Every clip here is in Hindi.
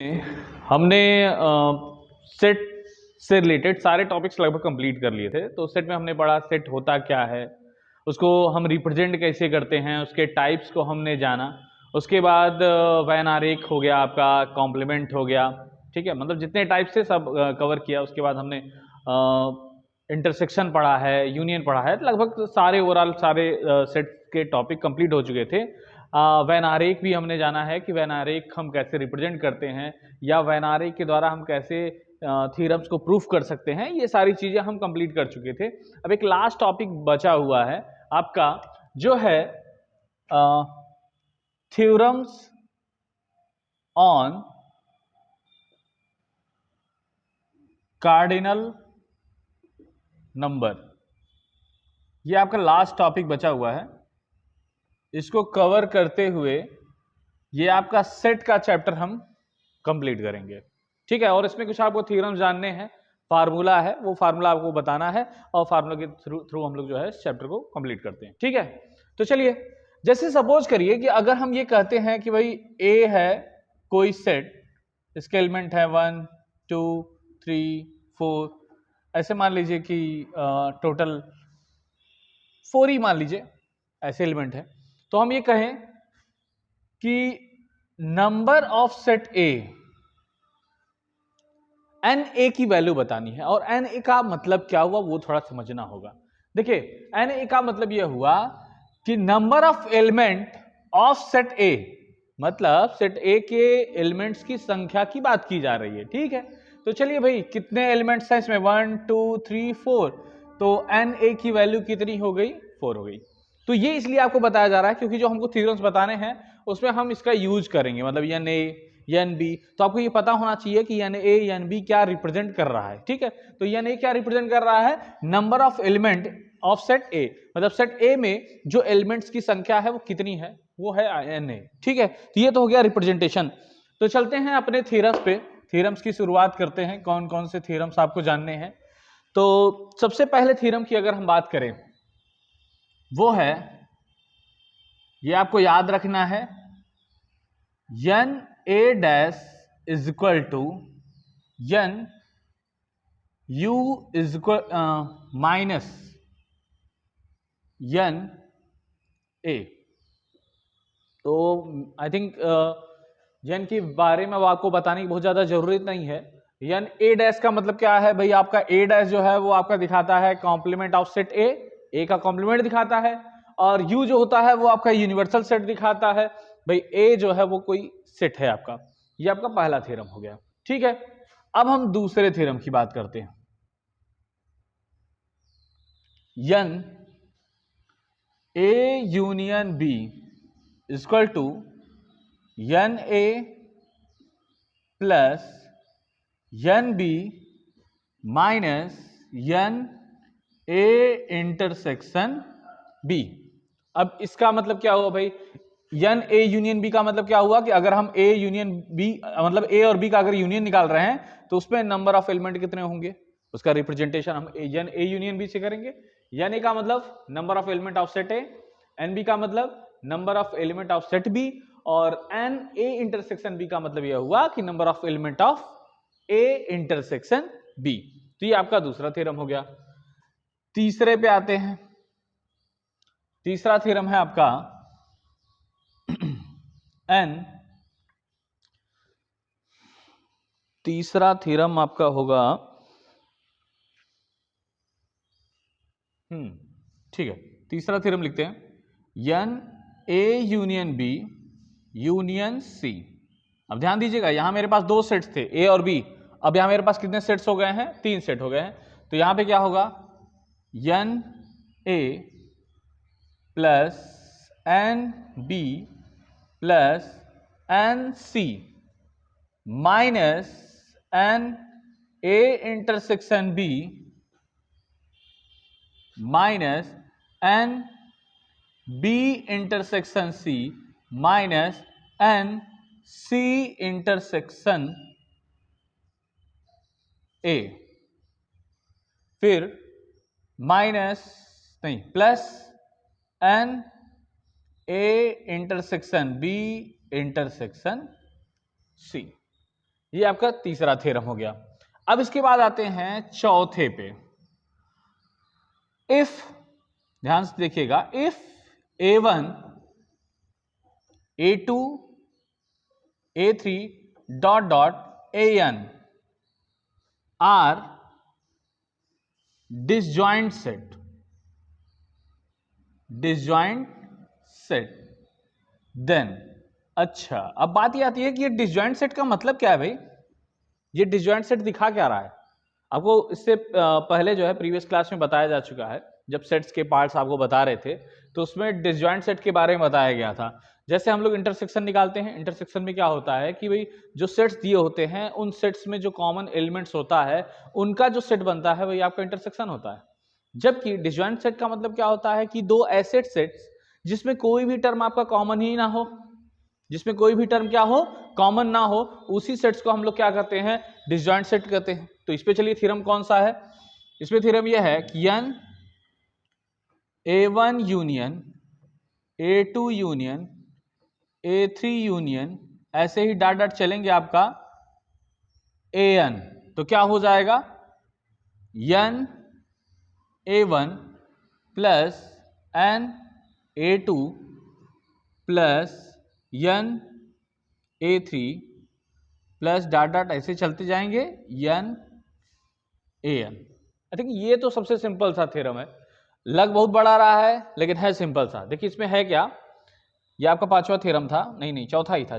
हमने सेट से रिलेटेड सारे टॉपिक्स लगभग कंप्लीट कर लिए थे। तो सेट में हमने पढ़ा सेट होता क्या है, उसको हम रिप्रेजेंट कैसे करते हैं, उसके टाइप्स को हमने जाना। उसके बाद वैन आरेख हो गया, आपका कॉम्प्लीमेंट हो गया, ठीक है, मतलब जितने टाइप्स से सब कवर किया। उसके बाद हमने इंटरसेक्शन पढ़ा है, यूनियन पढ़ा है, लगभग सारे ओवरऑल सारे सेट के टॉपिक कंप्लीट हो चुके थे। वैन आरेख भी हमने जाना है कि वैन आरेख हम कैसे रिप्रेजेंट करते हैं, या वैन आरेख के द्वारा हम कैसे थ्योरम्स को प्रूफ कर सकते हैं। ये सारी चीजें हम कंप्लीट कर चुके थे। अब एक लास्ट टॉपिक बचा हुआ है आपका, जो है थ्योरम्स ऑन कार्डिनल नंबर। ये आपका लास्ट टॉपिक बचा हुआ है। इसको कवर करते हुए ये आपका सेट का चैप्टर हम कंप्लीट करेंगे, ठीक है। और इसमें कुछ आपको थ्योरम्स जानने हैं, फार्मूला है, वो फार्मूला आपको बताना है, और फार्मूला के थ्रू हम लोग जो है इस चैप्टर को कंप्लीट करते हैं, ठीक है। तो चलिए, जैसे सपोज करिए कि अगर हम ये कहते हैं कि भाई ए है कोई सेट, इसके एलिमेंट है 1 2 3 4, ऐसे मान लीजिए कि टोटल 4 ही मान लीजिए ऐसे एलिमेंट है। तो हम ये कहें कि number of set A, N A की वैल्यू बतानी है। और एन ए का मतलब क्या हुआ वो थोड़ा समझना होगा। देखिए, एन ए का मतलब यह हुआ कि number of element of set ए, मतलब सेट ए के एलिमेंट्स की संख्या की बात की जा रही है, ठीक है। तो चलिए भाई, कितने एलिमेंट्स हैं इसमें, 1 2 3 4, तो एन ए की वैल्यू कितनी हो गई, 4 हो गई। तो ये इसलिए आपको बताया जा रहा है क्योंकि जो हमको थ्योरम्स बताने हैं उसमें हम इसका यूज करेंगे, मतलब एन ए एन बी। तो आपको ये पता होना चाहिए कि एन ए एन बी क्या रिप्रेजेंट कर रहा है, ठीक है। तो एन ए क्या रिप्रेजेंट कर रहा है, number of element of set ए, मतलब सेट ए में जो एलिमेंट्स की संख्या है वो कितनी है, वो है एन ए, ठीक है। तो ये तो हो गया रिप्रेजेंटेशन। तो चलते हैं अपने थ्योरम्स पे, थ्योरम्स की शुरुआत करते हैं। कौन कौन से थ्योरम्स आपको जानने हैं। तो सबसे पहले थ्योरम की अगर हम बात करें, वो है, ये आपको याद रखना है, N A dash is equal to N U is equal minus N A. तो आई थिंक एन के बारे में आपको बताने की बहुत ज्यादा जरूरत नहीं है। एन ए डैश का मतलब क्या है भाई, आपका ए डैश जो है वो आपका दिखाता है कॉम्प्लीमेंट ऑफ सेट ए का कॉम्प्लीमेंट दिखाता है। और यू जो होता है वो आपका यूनिवर्सल सेट दिखाता है। भाई ए जो है वो कोई सेट है आपका। ये आपका पहला थ्योरम हो गया, ठीक है। अब हम दूसरे थ्योरम की बात करते हैं। N A union B equal to N A plus N B minus N A intersection B. अब इसका मतलब क्या हुआ भाई, एन ए यूनियन बी का मतलब क्या हुआ कि अगर हम ए यूनियन बी, मतलब ए और बी का अगर यूनियन निकाल रहे हैं तो उसमें नंबर ऑफ एलिमेंट कितने होंगे, उसका रिप्रेजेंटेशन हम एन ए यूनियन बी से करेंगे। एन ए का मतलब number of element of set A, N B का मतलब number of element of set B, और एन ए इंटरसेक्शन बी का मतलब यह हुआ कि number of element of A intersection B. तो ये आपका दूसरा थ्योरम हो गया। तीसरे पे आते हैं। तीसरा थ्योरम है आपका एन, तीसरा थ्योरम आपका होगा, ठीक है, तीसरा थ्योरम लिखते हैं, N A union B union C. अब ध्यान दीजिएगा, यहां मेरे पास दो सेट्स थे ए और बी, अब यहां मेरे पास कितने सेट्स हो गए हैं, 3 सेट हो गए हैं। तो यहां पे क्या होगा, n A plus N B plus n C minus N A intersection B minus n B intersection C minus n C intersection A, फिर माइनस नहीं plus n A intersection B intersection C. ये आपका तीसरा थ्योरम हो गया। अब इसके बाद आते हैं चौथे पे। इफ, ध्यान से देखिएगा, if A1 A2 A3 dot dot AN are disjoint set, disjoint set, then, अच्छा अब बात ये आती है कि ये डिसजॉइंट सेट का मतलब क्या है भाई? ये डिसजॉइंट सेट दिखा क्या रहा है? आपको इससे पहले जो है प्रीवियस क्लास में बताया जा चुका है, जब सेट्स के पार्ट्स आपको बता रहे थे तो उसमें डिसजॉइंट सेट के बारे में बताया गया था। जैसे हम लोग इंटरसेक्शन निकालते हैं, इंटरसेक्शन में क्या होता है कि भाई जो सेट्स दिए होते हैं उन सेट्स में जो कॉमन एलिमेंट्स होता है उनका जो सेट बनता है वही आपका इंटरसेक्शन होता है। जबकि डिसजॉइंट सेट का मतलब क्या होता है कि दो ऐसे सेट्स जिसमें कोई भी टर्म आपका कॉमन ही ना हो, जिसमें कोई भी टर्म क्या हो, कॉमन ना हो, उसी सेट्स को हम लोग क्या कहते हैं? डिसजॉइंट सेट कहते हैं। तो इस पे चलिए थ्योरम कौन सा है? इसमें थ्योरम यह है कि n A1 union A2 union A3 union, ऐसे ही डॉट डॉट चलेंगे आपका AN, तो क्या हो जाएगा? n A1 plus n A2 plus n A3 plus dot dot ऐसे चलते जाएंगे n AN। आई थिंक ये तो सबसे सिंपल सा थ्योरम है, लग बहुत बड़ा रहा है लेकिन है सिंपल सा। देखिए इसमें है क्या, ये आपका पांचवा थ्योरम था, नहीं चौथा ही था,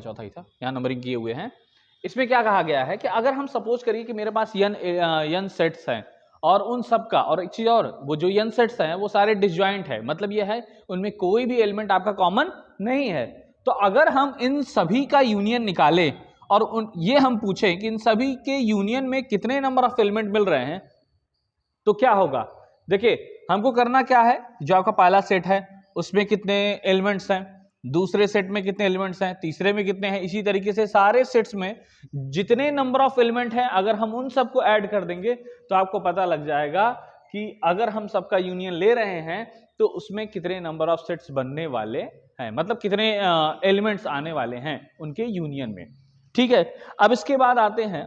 यहाँ नंबरिंग किए हुए हैं। इसमें क्या कहा गया है कि अगर हम सपोज करिए कि मेरे पास n सेट्स हैं और उन सब का, और एक चीज और, वो जो n सेट्स हैं वो सारे डिसजॉइंट है, मतलब ये है उनमें कोई भी एलिमेंट आपका कॉमन नहीं है। तो अगर हम इन सभी का यूनियन निकालें और ये हम पूछें कि इन सभी के यूनियन में कितने नंबर ऑफ एलिमेंट मिल रहे हैं, तो क्या होगा? देखिए हमको करना क्या है, जो आपका पहला सेट है उसमें कितने एलिमेंट्स हैं, दूसरे सेट में कितने एलिमेंट्स हैं, तीसरे में कितने हैं, इसी तरीके से सारे सेट्स में जितने नंबर ऑफ एलिमेंट हैं अगर हम उन सबको ऐड कर देंगे तो आपको पता लग जाएगा कि अगर हम सबका यूनियन ले रहे हैं तो उसमें कितने नंबर ऑफ सेट्स बनने वाले हैं, मतलब कितने एलिमेंट्स आने वाले हैं उनके यूनियन में। ठीक है, अब इसके बाद आते हैं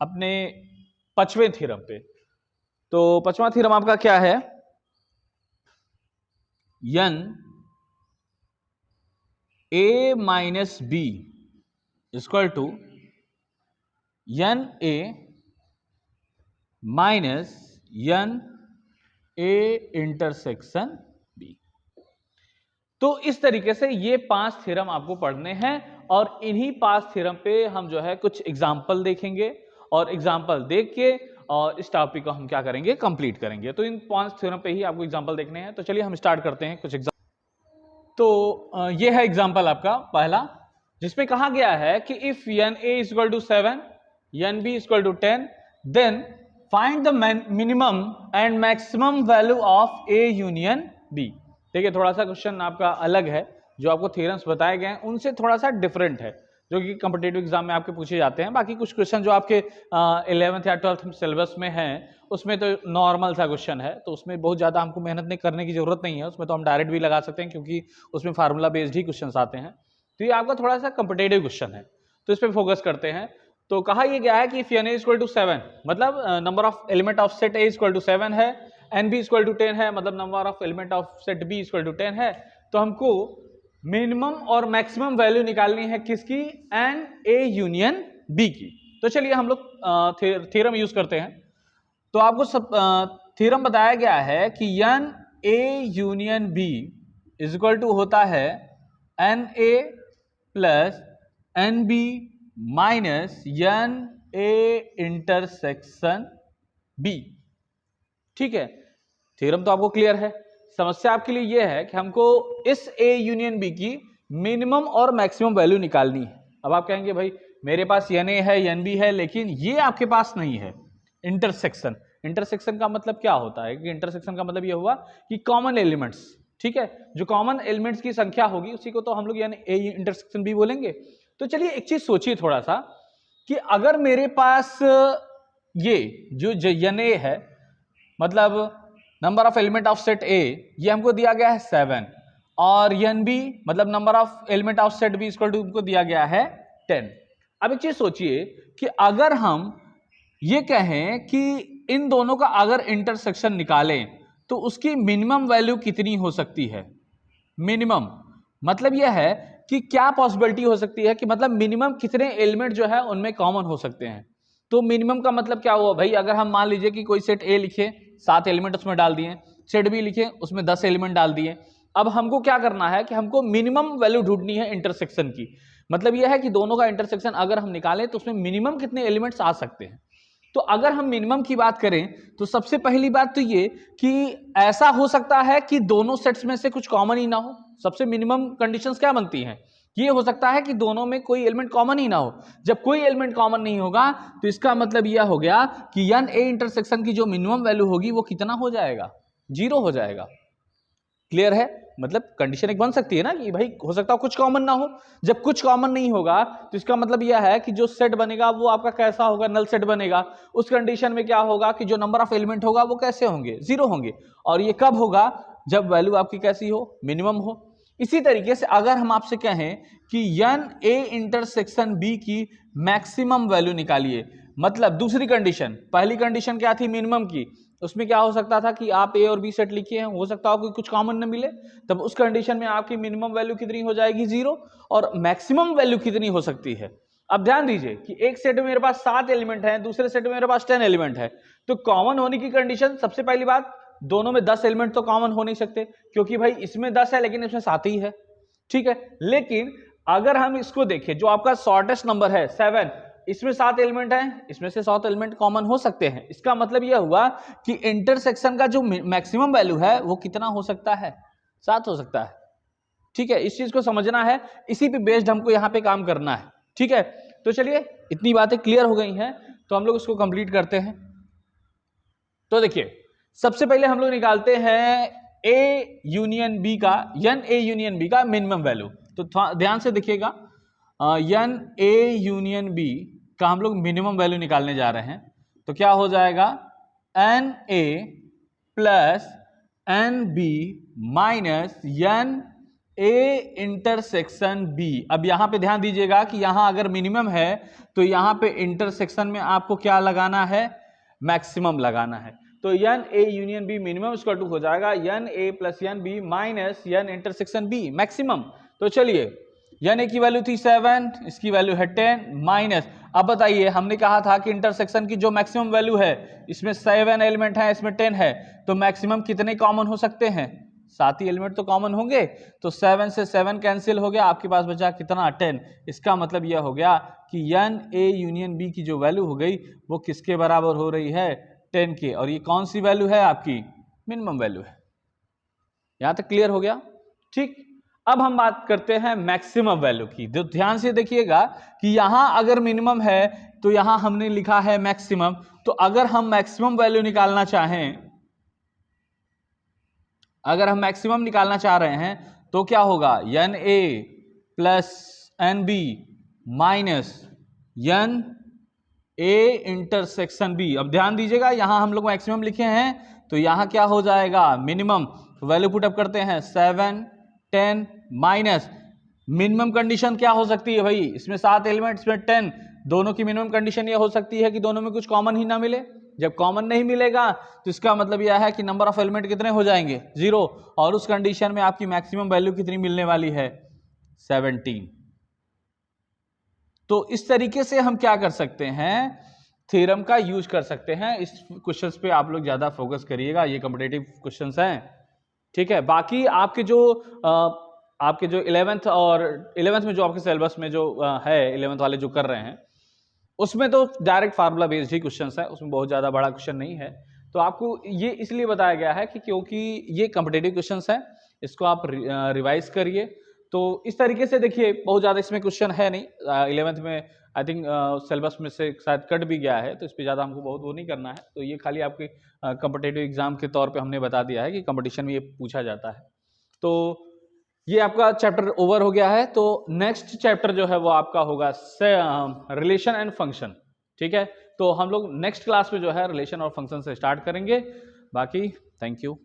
अपने पांचवें थ्योरम पे। तो पांचवा थ्योरम आपका क्या है? n A minus B equal to n A minus n A intersection B। तो इस तरीके से ये 5 थ्योरम आपको पढ़ने हैं और इन्हीं 5 थ्योरम पे हम जो है कुछ एग्जाम्पल देखेंगे और एग्जाम्पल देख के और इस टॉपिक को हम क्या करेंगे, कंप्लीट करेंगे। तो इन 5 थ्योरम पे ही आपको एग्जाम्पल देखने हैं। तो चलिए हम स्टार्ट करते हैं कुछ एग्जाम्पल। तो ये है एग्जाम्पल आपका पहला, जिसमें कहा गया है कि if n A is equal to 7, n B is equal to 10, then find the minimum and maximum value of A union B। देखिए थोड़ा सा क्वेश्चन आपका अलग है, जो आपको थ्योरम्स बताए गए हैं उनसे थोड़ा सा डिफरेंट है, जो कि कॉम्पिटिटिव एग्जाम में आपके पूछे जाते हैं। बाकी कुछ क्वेश्चन जो आपके 11th या 12th सिलेबस में हैं उसमें तो नॉर्मल सा क्वेश्चन है, तो उसमें बहुत ज़्यादा हमको मेहनत नहीं करने की जरूरत नहीं है, उसमें तो हम डायरेक्ट भी लगा सकते हैं क्योंकि उसमें फार्मूला बेस्ड ही क्वेश्चन आते हैं। तो ये आपका थोड़ा सा कॉम्पिटिटिव क्वेश्चन है, तो इस पर फोकस करते हैं। तो कहा यह गया है कि if n A equal to 7, मतलब number of element of set A equal to 7 है, n B इक्वल टू 10 है, मतलब number of element of set B equal to 10 है, तो हमको मिनिमम और मैक्सिमम वैल्यू निकालनी है किसकी? n A यूनियन B की। तो चलिए हम लोग थ्योरम यूज करते हैं। तो आपको सब थ्योरम बताया गया है कि n A union B is equal to होता है n A plus n B minus n A intersection B। ठीक है, थ्योरम तो आपको क्लियर है। समस्या आपके लिए यह है कि हमको इस A यूनियन B की मिनिमम और मैक्सिमम वैल्यू निकालनी है। अब आप कहेंगे भाई मेरे पास n A है, n B है, लेकिन ये आपके पास नहीं है इंटरसेक्शन। इंटरसेक्शन का मतलब क्या होता है कि इंटरसेक्शन का मतलब ये हुआ कि कॉमन एलिमेंट्स, ठीक है, जो कॉमन एलिमेंट्स की संख्या होगी उसी को तो हम लोग यानी A इंटरसेक्शन B बोलेंगे। तो चलिए एक चीज सोचिए थोड़ा सा कि अगर मेरे पास ये जो n A है, मतलब number of element of set A, ये हमको दिया गया है 7, और n B मतलब number of element of set B equal to हमको दिया गया है 10। अब एक चीज सोचिए कि अगर हम ये कहें कि इन दोनों का अगर इंटरसेक्शन निकालें तो उसकी मिनिमम वैल्यू कितनी हो सकती है। मिनिमम मतलब यह है कि क्या पॉसिबिलिटी हो सकती है कि मतलब मिनिमम कितने एलिमेंट जो है उनमें कॉमन हो सकते हैं। तो मिनिमम का मतलब क्या हुआ भाई, अगर हम मान लीजिए कि कोई सेट ए लिखे 7 एलिमेंट उसमें डाल दिए, सेट बी लिखे उसमें 10 एलिमेंट डाल दिए। अब हमको क्या करना है कि हमको मिनिमम वैल्यू ढूंढनी है इंटरसेक्शन की। मतलब यह है कि दोनों का इंटरसेक्शन अगर हम निकालें तो उसमें मिनिमम कितने एलिमेंट्स आ सकते हैं। तो अगर हम मिनिमम की बात करें तो सबसे पहली बात तो ये कि ऐसा हो सकता है कि दोनों सेट्स में से कुछ कॉमन ही ना हो। सबसे मिनिमम कंडीशंस क्या बनती हैं, ये हो सकता है कि दोनों में कोई एलिमेंट कॉमन ही ना हो। जब कोई एलिमेंट कॉमन नहीं होगा तो इसका मतलब यह हो गया कि एन ए इंटरसेक्शन की जो मिनिमम वैल्यू होगी वो कितना हो जाएगा, 0 हो जाएगा। क्लियर है, मतलब कंडीशन एक बन सकती है ना कि भाई हो सकता है कुछ कॉमन ना हो। जब कुछ कॉमन नहीं होगा तो इसका मतलब यह है कि जो सेट बनेगा वो आपका कैसा होगा, नल सेट बनेगा। उस कंडीशन में क्या होगा कि जो नंबर ऑफ एलिमेंट होगा वो कैसे होंगे, 0 होंगे। और ये कब होगा, जब वैल्यू आपकी कैसी हो, मिनिमम हो। इसी तरीके से अगर हम आपसे कहें कि एन ए इंटरसेक्शन बी की मैक्सिमम वैल्यू निकालिए, मतलब दूसरी कंडीशन, पहली कंडीशन क्या थी मिनिमम की, उसमें क्या हो सकता था कि आप ए और बी सेट लिखिए हैं, हो सकता हो कि कुछ कॉमन न मिले, तब उस कंडीशन में आपकी मिनिमम वैल्यू कितनी हो जाएगी, 0। और मैक्सिमम वैल्यू कितनी हो सकती है। अब ध्यान दीजिए कि एक सेट में मेरे पास 7 एलिमेंट हैं, दूसरे सेट में मेरे पास 10 एलिमेंट है। तो कॉमन होने की कंडीशन, सबसे पहली बात, दोनों में 10 एलिमेंट तो कॉमन हो नहीं सकते, क्योंकि भाई इसमें 10 है लेकिन इसमें 7 ही है। ठीक है, लेकिन अगर हम इसको देखें, जो आपका शॉर्टेस्ट नंबर है 7, इसमें 7 एलिमेंट हैं, इसमें से 7 एलिमेंट कॉमन हो सकते हैं। इसका मतलब यह हुआ कि इंटरसेक्शन का जो मैक्सिमम वैल्यू है वो कितना हो सकता है, 7 हो सकता है। ठीक है, इस चीज को समझना है, इसी पे बेस्ड हमको यहाँ पे काम करना है। ठीक है, तो चलिए इतनी बातें क्लियर हो गई हैं, तो हम लोग इसको कंप्लीट करते हैं। तो देखिए सबसे पहले हम लोग निकालते हैं ए यूनियन बी का, एन ए यूनियन बी का मिनिमम वैल्यू। तो ध्यान से देखिएगा, एन ए यूनियन बी का हम लोग मिनिमम वैल्यू निकालने जा रहे हैं। तो क्या हो जाएगा, n A plus N B minus N A intersection B. अब यहां पे ध्यान दीजिएगा कि यहां अगर मिनिमम है तो यहां पे इंटरसेक्शन में आपको क्या लगाना है, मैक्सिमम लगाना है। तो n A union B minimum equal to हो जाएगा n A plus N B minus n intersection B maximum. तो चलिए एन ए की वैल्यू थी 7, इसकी वैल्यू है 10 माइनस, अब बताइए हमने कहा था कि इंटरसेक्शन की जो मैक्सिमम वैल्यू है, इसमें 7 एलिमेंट है, इसमें 10 है, तो मैक्सिमम कितने कॉमन हो सकते हैं, 7 ही एलिमेंट तो कॉमन होंगे। तो 7 से 7 कैंसिल हो गया, आपके पास बचा कितना, 10। इसका मतलब यह हो गया कि एन ए यूनियन बी की जो वैल्यू हो गई वो किसके बराबर हो रही है, 10 के। और ये कौन सी वैल्यू है आपकी, मिनिमम वैल्यू है। यहां तक क्लियर हो गया। ठीक, अब हम बात करते हैं मैक्सिमम वैल्यू की। तो ध्यान से देखिएगा कि यहां अगर मिनिमम है तो यहां हमने लिखा है मैक्सिमम। तो अगर हम मैक्सिमम वैल्यू निकालना चाहें, अगर हम मैक्सिमम निकालना चाह रहे हैं तो क्या होगा, n A plus N B minus N A intersection B. अब ध्यान दीजिएगा यहां हम लोग मैक्सिमम लिखे हैं तो यहां क्या हो जाएगा, मिनिमम। वैल्यू पुटअप करते हैं 7 10 माइनस मिनिमम कंडीशन क्या हो सकती है भाई, इसमें 7 एलिमेंट्स में 10, दोनों की मिनिमम कंडीशन ये हो सकती है कि दोनों में कुछ कॉमन ही ना मिले। जब कॉमन नहीं मिलेगा तो इसका मतलब यह है कि नंबर ऑफ एलिमेंट कितने हो जाएंगे, 0। और उस कंडीशन में आपकी मैक्सिमम वैल्यू कितनी मिलने वाली है, 17। तो इस तरीके से हम क्या कर सकते हैं, थ्योरम का यूज कर सकते हैं। इस क्वेश्चंस पे आप लोग ज्यादा फोकस करिएगा, ये कॉम्पिटिटिव क्वेश्चंस हैं। ठीक है, बाकी आपके जो 11th और 11th में जो आपके सिलेबस में जो है 11th वाले जो कर रहे हैं उसमें तो डायरेक्ट फार्मूला बेस्ड ही क्वेश्चंस है, उसमें बहुत ज्यादा बड़ा क्वेश्चन नहीं है। तो आपको ये इसलिए बताया गया है कि क्योंकि ये कॉम्पिटिटिव क्वेश्चंस है, इसको आप रिवाइज करिए। तो इस तरीके से देखिए बहुत ज्यादा इसमें क्वेश्चन है नहीं। 11th में आई थिंक सिलेबस में से शायद कट भी गया है, तो इस पर ज़्यादा हमको बहुत वो नहीं करना है। तो ये खाली आपके कॉम्पिटिटिव एग्जाम के तौर पे हमने बता दिया है कि कंपटीशन में ये पूछा जाता है। तो ये आपका चैप्टर ओवर हो गया है। तो नेक्स्ट चैप्टर जो है वो आपका होगा रिलेशन एंड फंक्शन। ठीक है, तो हम लोग नेक्स्ट क्लास में जो है रिलेशन और फंक्शन से स्टार्ट करेंगे। बाकी थैंक यू।